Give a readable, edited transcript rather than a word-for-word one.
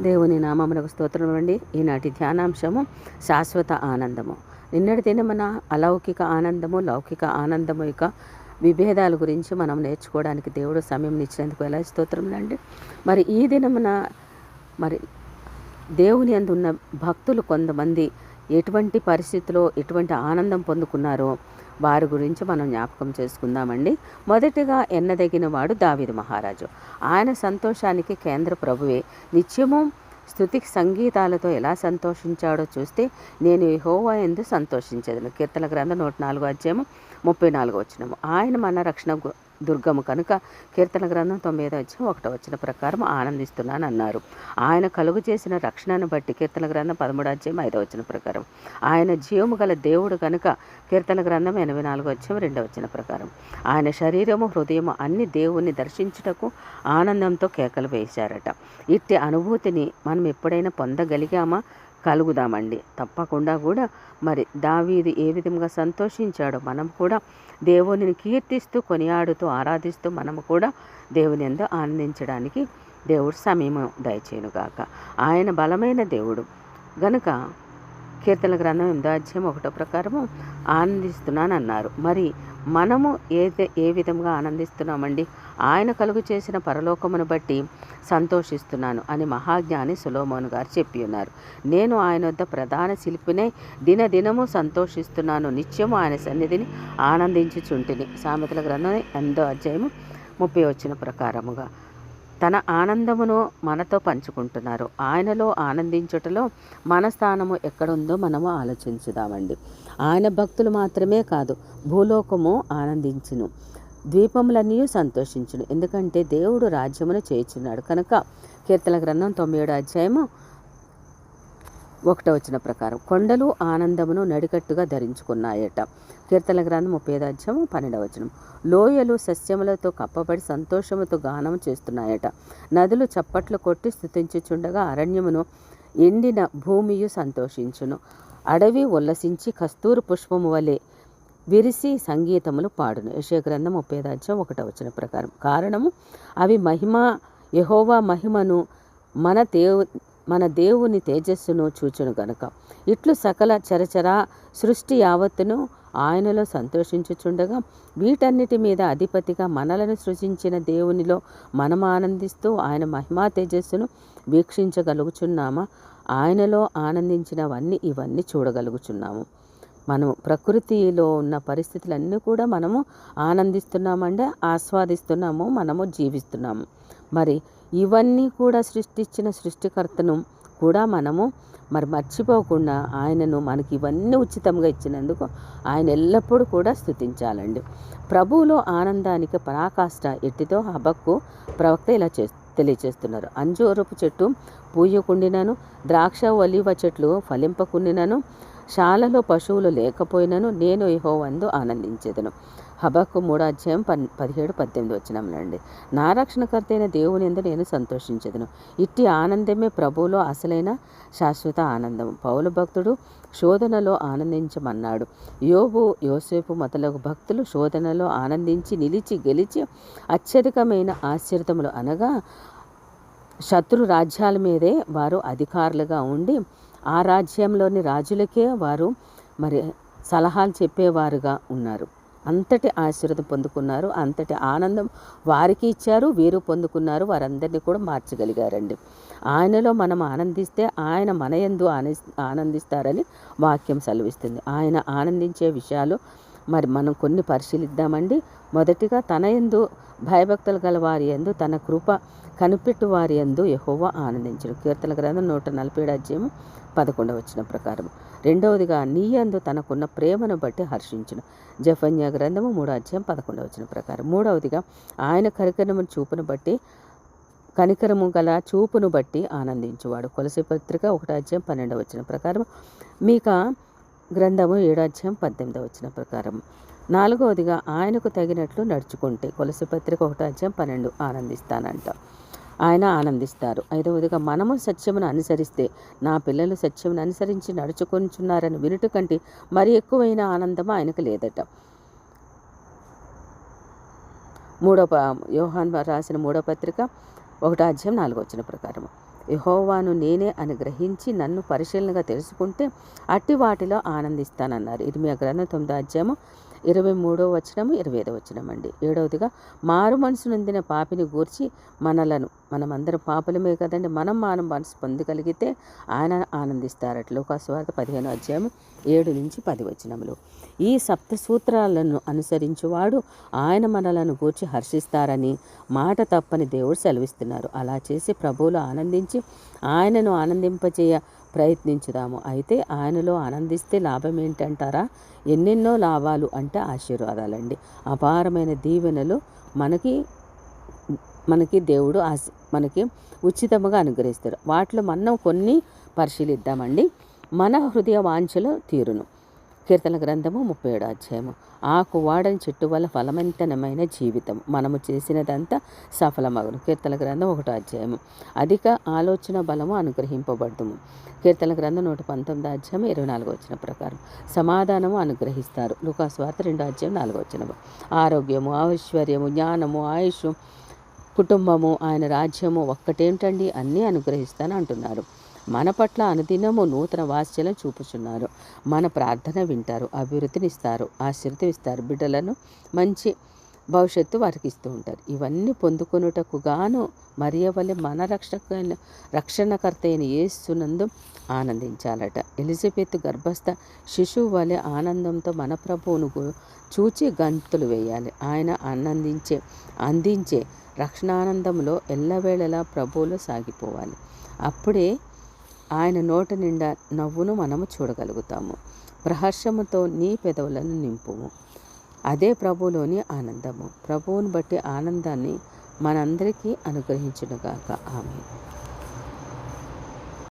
దేవుని నామమునకు స్తోత్రం అండి. ఈనాటి ధ్యానాంశము శాశ్వత ఆనందము. నిన్నటి దినమున అలౌకిక ఆనందము, లౌకిక ఆనందము యొక్క విభేదాల గురించి మనం నేర్చుకోవడానికి దేవుడు సమయం ఇచ్చినందుకు ఎలా స్తోత్రములండి. మరి ఈ దినమున మరి దేవుని యందు ఉన్న భక్తులు కొంతమంది ఎటువంటి పరిస్థితిలో ఎటువంటి ఆనందం పొందుకున్నారో వారి గురించి మనం జ్ఞాపకం చేసుకుందామండి. మొదటిగా ఎన్నదగిన వాడు దావీదు మహారాజు. ఆయన సంతోషానికి కేంద్ర ప్రభువే. నిత్యము స్తుతి సంగీతాలతో ఎలా సంతోషించాడో చూస్తే నేను యెహోవా యందు సంతోషించేదను. కీర్తన గ్రంథం 104 ఆయన మన రక్షణ దుర్గము కనుక కీర్తన గ్రంథం 9 ప్రకారం ఆనందిస్తున్నాను అన్నారు. ఆయన కలుగు చేసిన రక్షణను బట్టి కీర్తన గ్రంథం 13 ప్రకారం ఆయన జీవము గల దేవుడు కనుక కీర్తన గ్రంథం 84 ప్రకారం ఆయన శరీరము హృదయము అన్ని దేవుణ్ణి దర్శించుటకు ఆనందంతో కేకలు వేశారట. ఇట్టి అనుభూతిని మనం ఎప్పుడైనా పొందగలిగామా? కలుగుదామండి తప్పకుండా కూడా. మరి దావీదు ఏ విధంగా సంతోషించాడో మనం కూడా దేవునిని కీర్తిస్తూ కొనియాడుతూ ఆరాధిస్తూ మనము కూడా దేవుని యందు ఆనందించడానికి దేవుడు సమయం దయచేయునుగాక. ఆయన బలమైన దేవుడు గనుక కీర్తన గ్రంథం 8 ప్రకారము ఆనందిస్తున్నాను అన్నారు. మరి మనము ఏ విధంగా ఆనందిస్తున్నామండి? ఆయన కలుగు చేసిన పరలోకమును బట్టి సంతోషిస్తున్నాను అని మహాజ్ఞాని సొలొమోను గారు చెప్పి ఉన్నారు. నేను ఆయన వద్ద ప్రధాన శిల్పినే దినదినము సంతోషిస్తున్నాను, నిత్యము ఆయన సన్నిధిని ఆనందించుచుంటిని. సామెతల గ్రంథం 8 ప్రకారముగా తన ఆనందమును మనతో పంచుకుంటున్నారు. ఆయనలో ఆనందించుటలో మన స్థానము ఎక్కడుందో మనము ఆలోచించుదామండి. ఆయన భక్తులు మాత్రమే కాదు, భూలోకము ఆనందించును, ద్వీపములన్నీ సంతోషించును. ఎందుకంటే దేవుడు రాజ్యమును చేర్చున్నాడు కనుక. కీర్తన గ్రంథం 9 ప్రకారం కొండలు ఆనందమును నడికట్టుగా ధరించుకున్నాయట. కీర్తన గ్రంథం 35 లోయలు సస్యములతో కప్పబడి సంతోషముతో గానం చేస్తున్నాయట. నదులు చప్పట్లు కొట్టి స్తుతించుచుండగా అరణ్యమును ఎండిన భూమియు సంతోషించును. అడవి ఉల్లసించి కస్తూరి పుష్పము వలె విరిసి సంగీతములు పాడును. యెషయా గ్రంథం 30 ప్రకారం కారణము అవి యెహోవా మహిమను మన దేవుని తేజస్సును చూచును గనుక. ఇట్లు సకల చరచర సృష్టి యావత్తును ఆయనలో సంతోషించుచుండగా వీటన్నిటి మీద అధిపతిగా మనలను సృజించిన దేవునిలో మనం ఆనందిస్తూ ఆయన మహిమా తేజస్సును వీక్షించగలుగుచున్నామా? ఆయనలో ఇవన్నీ చూడగలుగుచున్నాము. మనం ప్రకృతిలో ఉన్న పరిస్థితులన్నీ కూడా మనము ఆనందిస్తున్నామంటే ఆస్వాదిస్తున్నాము, మనము జీవిస్తున్నాము. మరి ఇవన్నీ కూడా సృష్టించిన సృష్టికర్తను కూడా మనము మర్చిపోకుండా ఆయనను మనకి ఇవన్నీ ఉచితంగా ఇచ్చినందుకు ఆయన ఎల్లప్పుడూ కూడా స్తుతించాలండి. ప్రభువులో ఆనందానికి పరాకాష్ట ఎట్టితో హబక్కు ప్రవక్త ఇలా తెలియచేస్తున్నారు. అంజూరపు చెట్టు పూయకుండినను, ద్రాక్ష ఒలీవ చెట్లు ఫలింపకుండినను, శాలలో పశువులు లేకపోయినను నేను యెహోవాయందు ఆనందించేదను. హబక్కు 3:17-18 నా రక్షణకర్త అయిన దేవుని యందు నేను సంతోషించేదను. ఇట్టి ఆనందమే ప్రభువులో అసలైన శాశ్వత ఆనందం. పౌలు భక్తుడు శోధనలో ఆనందించమన్నాడు. యోబు, యోసేపు మొదలగు భక్తులు శోధనలో ఆనందించి నిలిచి గెలిచి అత్యధికమైన ఆశ్చర్యములు అనగా శత్రు రాజ్యాల మీదే వారు అధికారులుగా ఉండి ఆ రాజ్యంలోని రాజులకే వారు సలహాలు చెప్పేవారుగా ఉన్నారు. అంతటి ఆశీర్వాదం పొందుకున్నారు, అంతటి ఆనందం వారికి ఇచ్చారు, వీరు పొందుకున్నారు. వారందరినీ కూడా మార్చగలిగారండి. ఆయనలో మనం ఆనందిస్తే ఆయన మన యందు ఆనందిస్తారని వాక్యం సెలవిస్తుంది. ఆయన ఆనందించే విషయాలు మనం కొన్ని పరిశీలిద్దామండి. మొదటిగా తన యందు భయభక్తులు గల వారి యందు తన కృప కనిపెట్టు వారి యందు యెహోవా ఆనందించును. కీర్తన గ్రంథం 147 ప్రకారం. రెండవదిగా నీ యందు తనకున్న ప్రేమను బట్టి హర్షించును. జెఫన్యా గ్రంథము 3:11 ప్రకారం. మూడవదిగా ఆయన కనికరము గల చూపును బట్టి ఆనందించువాడు. కొలసీ పత్రిక 1:12 ప్రకారం. మీకా గ్రంథము 7:18 ప్రకారం. నాలుగవదిగా ఆయనకు తగినట్లు నడుచుకుంటే కొలసీ పత్రిక 1:12 ఆనందిస్తానంట. ఆయన ఆనందిస్తారు. ఐదవదిగా మనము సత్యమును అనుసరిస్తే నా పిల్లలు సత్యమును అనుసరించి నడుచుకొనిచున్నారని వినుట కంటే మరి ఎక్కువైన ఆనందం ఆయనకు లేదట. యోహాను రాసిన 3వ పత్రిక 1:4 ప్రకారం. యెహోవాను నేనే అని గ్రహించి నన్ను పరిశీలనగా తెలుసుకుంటే అట్టి వాటిలో ఆనందిస్తానన్నారు. ఇర్మీయా గ్రంథం 9వ అధ్యాయము 23వ వచనము 25వ వచనం అండి. 7వదిగా మారు మనసు నొందిన పాపిని గూర్చి మనమందరం పాపులమే కదండి, మనం మారు మనసు పొందగలిగితే ఆయన ఆనందిస్తారట. లూకాసు వార్త 15వ అధ్యాయము 7-10 వచనములు. ఈ సప్త సూత్రాలను అనుసరించువాడు ఆయన మనలను గూర్చి హర్షిస్తారని మాట తప్పని దేవుడు సెలవిస్తున్నారు. అలా చేసి ప్రభువులో ఆనందించి ఆయనను ఆనందింపచేయ ప్రయత్నించుదాము. అయితే ఆయనలో ఆనందిస్తే లాభం ఏంటంటారా? ఎన్నెన్నో లాభాలు అంటే ఆశీర్వాదాలండి. అపారమైన దీవెనలు మనకి దేవుడు మనకి ఉచితముగా అనుగ్రహిస్తారు. వాటిలో మనం కొన్ని పరిశీలిద్దామండి. మన హృదయ వాంఛలు తీరును. కీర్తన గ్రంథము 37వ అధ్యాయము. ఆకు వాడని చెట్టు వల్ల ఫలవంతమైన జీవితం, మనము చేసినదంతా సఫలమగును. కీర్తన గ్రంథం 1వ అధ్యాయము. అధిక ఆలోచన బలము అనుగ్రహింపబడుతుము. కీర్తన గ్రంథం 119వ అధ్యాయం 24వ వచనం ప్రకారం సమాధానము అనుగ్రహిస్తారు. లూకాసు వార్త 2వ అధ్యాయం 4వ వచనము. ఆరోగ్యము, ఐశ్వర్యము, జ్ఞానము, ఆయుష్, కుటుంబము, ఆయన రాజ్యము ఒక్కటేంటండి, అన్నీ అనుగ్రహిస్తాను అంటున్నారు. మన పట్ల అనుదినము నూతన వాత్సల్యం చూపుచున్నారు. మన ప్రార్థన వింటారు, అభివృద్ధినిస్తారు, ఆశీర్వదిస్తారు, బిడ్డలను మంచి భవిష్యత్తు వారికి ఇస్తూ ఉంటారు. ఇవన్నీ పొందుకొనుటకు గాను మరియవలె మన రక్షణకర్త అయిన యేసునందు ఆనందించాలట. ఎలిజబెత్ గర్భస్థ శిశువు వలె ఆనందంతో మన ప్రభువును చూచి గంతులు వేయాలి. ఆయన అందించే రక్షణానందంలో ఎల్లవేళలా ప్రభువులో సాగిపోవాలి. అప్పుడే ఆయన నోట నిండా నవ్వును మనము చూడగలుగుతాము. ప్రహర్షముతో నీ పెదవులను నింపుము. అదే ప్రభువులోని ఆనందము. ప్రభువును బట్టి ఆనందాన్ని మనందరికీ అనుగ్రహించునుగాక. ఆమేన్.